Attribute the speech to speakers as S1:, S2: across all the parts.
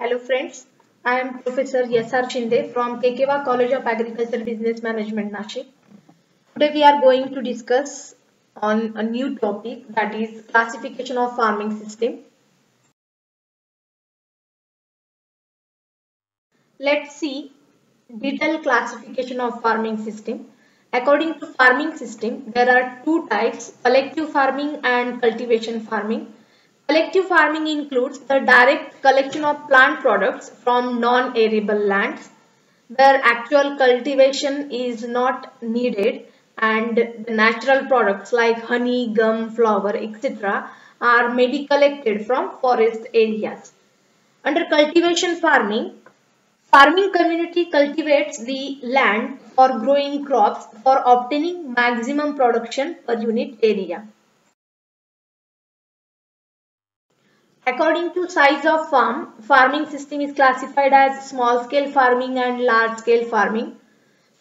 S1: Hello friends, I am Professor S.R. Shinde from Kekewa College of Agriculture Business Management, Nashik. Today we are going to discuss on a new topic, that is classification of farming system. Let's see detailed classification of farming system. According to farming system, there are two types, collective farming and cultivation farming. Collective farming includes the direct collection of plant products from non-arable lands where actual cultivation is not needed, and the natural products like honey, gum, flour, etc. are maybe collected from forest areas. Under cultivation farming, farming community cultivates the land for growing crops for obtaining maximum production per unit area. According to size of farm, farming system is classified as small scale farming and large scale farming.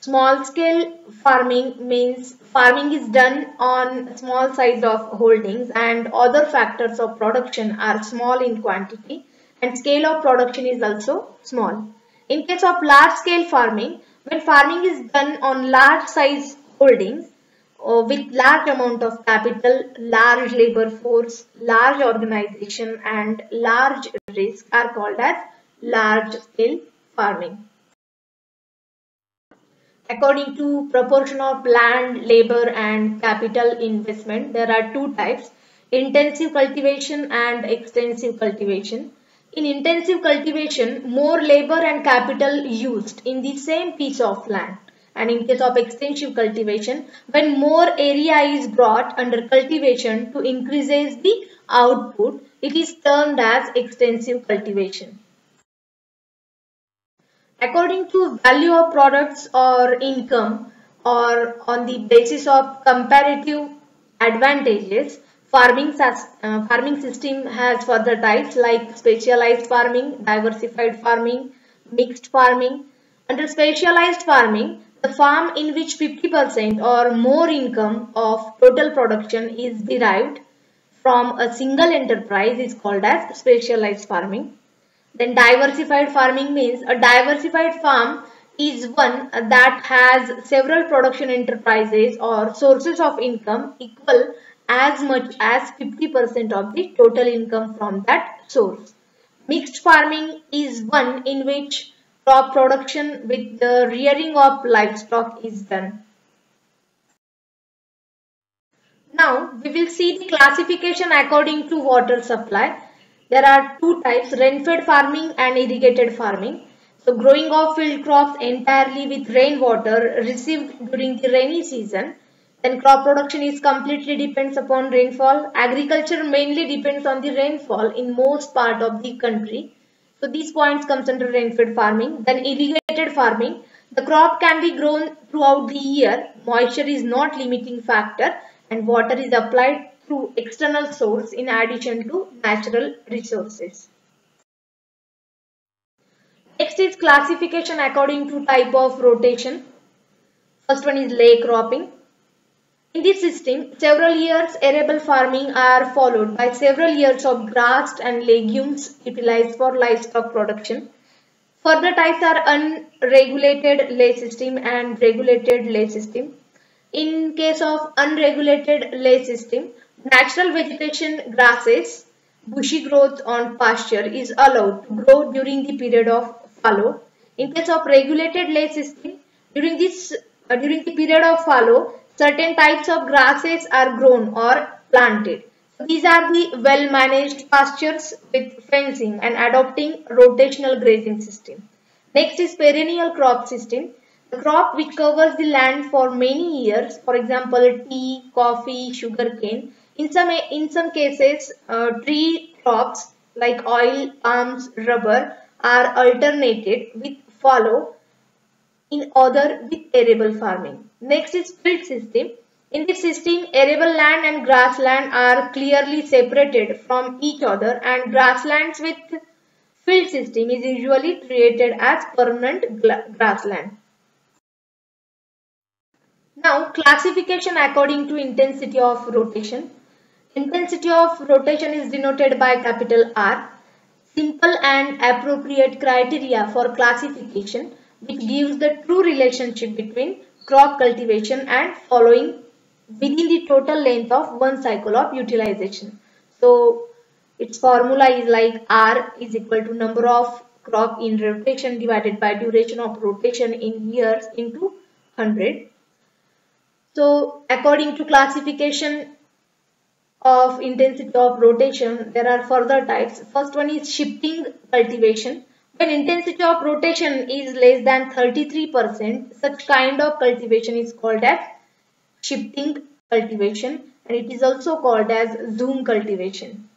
S1: Small scale farming means farming is done on small size of holdings and other factors of production are small in quantity and scale of production is also small. In case of large scale farming, when farming is done on large size holdings with large amount of capital, large labor force, large organization and large risk are called as large scale farming. According to proportion of land, labor and capital investment, there are two types, intensive cultivation and extensive cultivation. In intensive cultivation, more labor and capital used in the same piece of land. And in case of extensive cultivation, when more area is brought under cultivation to increases the output, it is termed as extensive cultivation. According to value of products or income or on the basis of comparative advantages, farming system has further types like specialized farming, diversified farming, mixed farming. Under specialized farming, the farm in which 50% or more income of total production is derived from a single enterprise is called as specialized farming. Then diversified farming means a diversified farm is one that has several production enterprises or sources of income equal as much as 50% of the total income from that source. Mixed farming is one in which crop production with the rearing of livestock is done. Now we will see the classification according to water supply. There are two types, rain-fed farming and irrigated farming. So growing of field crops entirely with rainwater received during the rainy season. Then crop production is completely depends upon rainfall. Agriculture mainly depends on the rainfall in most part of the country. So these points comes under rain-fed farming. Then irrigated farming. The crop can be grown throughout the year. Moisture is not limiting factor and water is applied through external source in addition to natural resources. Next is classification according to type of rotation. First one is lay cropping. In this system, several years arable farming are followed by several years of grass and legumes utilized for livestock production. Further types are unregulated lay system and regulated lay system. In case of unregulated lay system, natural vegetation, grasses, bushy growth on pasture is allowed to grow during the period of fallow. In case of regulated lay system, during the period of fallow, certain types of grasses are grown or planted. These are the well-managed pastures with fencing and adopting rotational grazing system. Next is perennial crop system. The crop which covers the land for many years, for example, tea, coffee, sugarcane. In some cases, tree crops like oil, palms, rubber are alternated with fallow, in other with arable farming. Next is field system. In this system, arable land and grassland are clearly separated from each other, and grasslands with field system is usually treated as permanent grassland. Now, classification according to intensity of rotation. Intensity of rotation is denoted by capital R. simple and appropriate criteria for classification which gives the true relationship between crop cultivation and following within the total length of one cycle of utilization. So its formula is like R is equal to number of crop in rotation divided by duration of rotation in years into 100. So according to classification of intensity of rotation, there are further types. First one is shifting cultivation. When intensity of rotation is less than 33%, such kind of cultivation is called as shifting cultivation, and it is also called as zoom cultivation.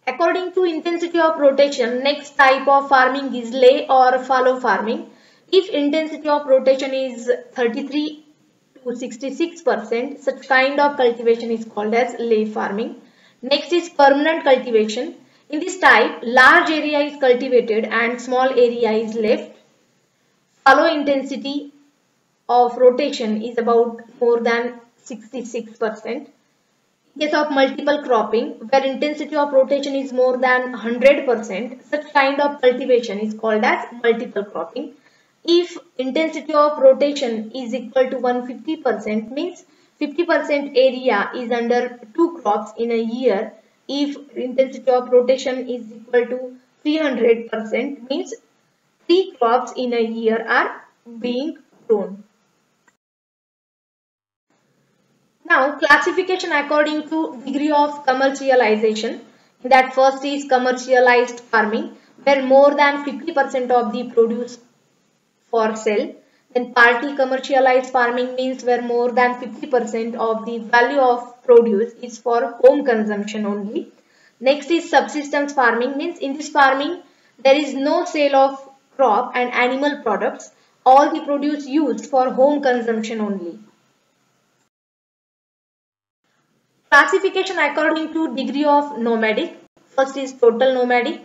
S1: According to intensity of rotation, next type of farming is lay or fallow farming. If intensity of rotation is 33 to 66%, such kind of cultivation is called as lay farming. Next is permanent cultivation. In this type, large area is cultivated and small area is left. Fallow intensity of rotation is about more than 66%. In case of multiple cropping, where intensity of rotation is more than 100%, such kind of cultivation is called as multiple cropping. If intensity of rotation is equal to 150%, means 50% area is under 2 crops in a year. If intensity of rotation is equal to 300%, means 3 crops in a year are being grown. Now, classification according to degree of commercialization. That first is commercialized farming, where more than 50% of the produce for sale. Then partly commercialized farming means where more than 50% of the value of produce is for home consumption only. Next is subsistence farming, means in this farming there is no sale of crop and animal products. All the produce used for home consumption only. Classification according to degree of nomadic. First is total nomadic.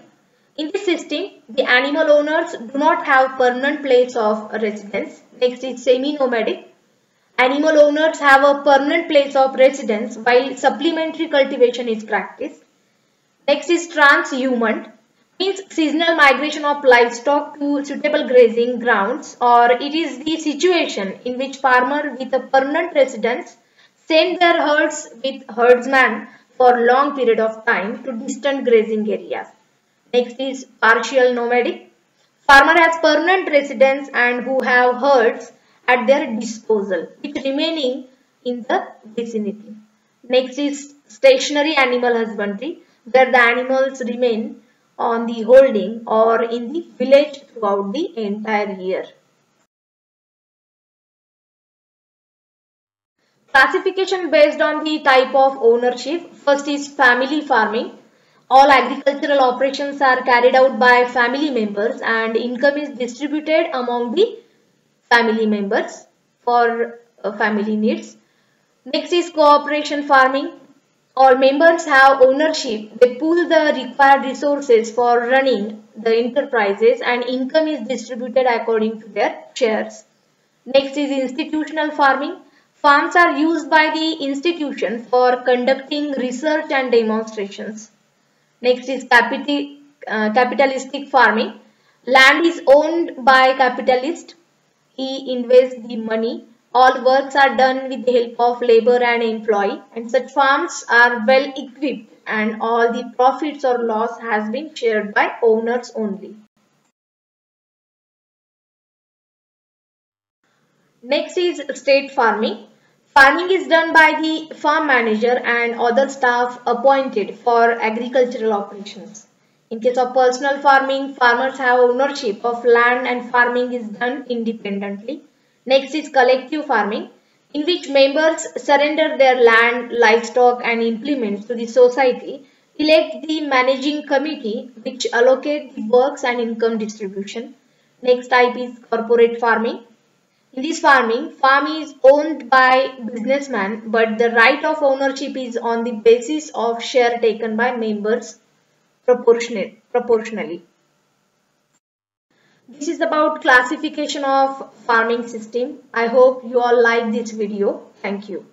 S1: In this system, the animal owners do not have permanent place of residence. Next is semi-nomadic. Animal owners have a permanent place of residence while supplementary cultivation is practiced. Next is transhumant, means seasonal migration of livestock to suitable grazing grounds, or it is the situation in which farmer with a permanent residence send their herds with herdsmen for long period of time to distant grazing areas. Next is partial nomadic. Farmer has permanent residence and who have herds at their disposal, which remaining in the vicinity. Next is stationary animal husbandry, where the animals remain on the holding or in the village throughout the entire year. Classification based on the type of ownership. First is family farming. All agricultural operations are carried out by family members and income is distributed among the family members for family needs. Next is cooperation farming. All members have ownership. They pool the required resources for running the enterprises and income is distributed according to their shares. Next is institutional farming. Farms are used by the institution for conducting research and demonstrations. Next is capitalistic farming. Land is owned by capitalist. He invests the money. All works are done with the help of labor and employee, and such farms are well equipped and all the profits or loss has been shared by owners only. Next is state farming. Farming is done by the farm manager and other staff appointed for agricultural operations. In case of personal farming, farmers have ownership of land and farming is done independently. Next is collective farming, in which members surrender their land, livestock and implements to the society, elect the managing committee which allocate the works and income distribution. Next type is corporate farming. In this farming, farm is owned by businessmen, but the right of ownership is on the basis of share taken by members proportionally. This is about classification of farming system. I hope you all like this video. Thank you.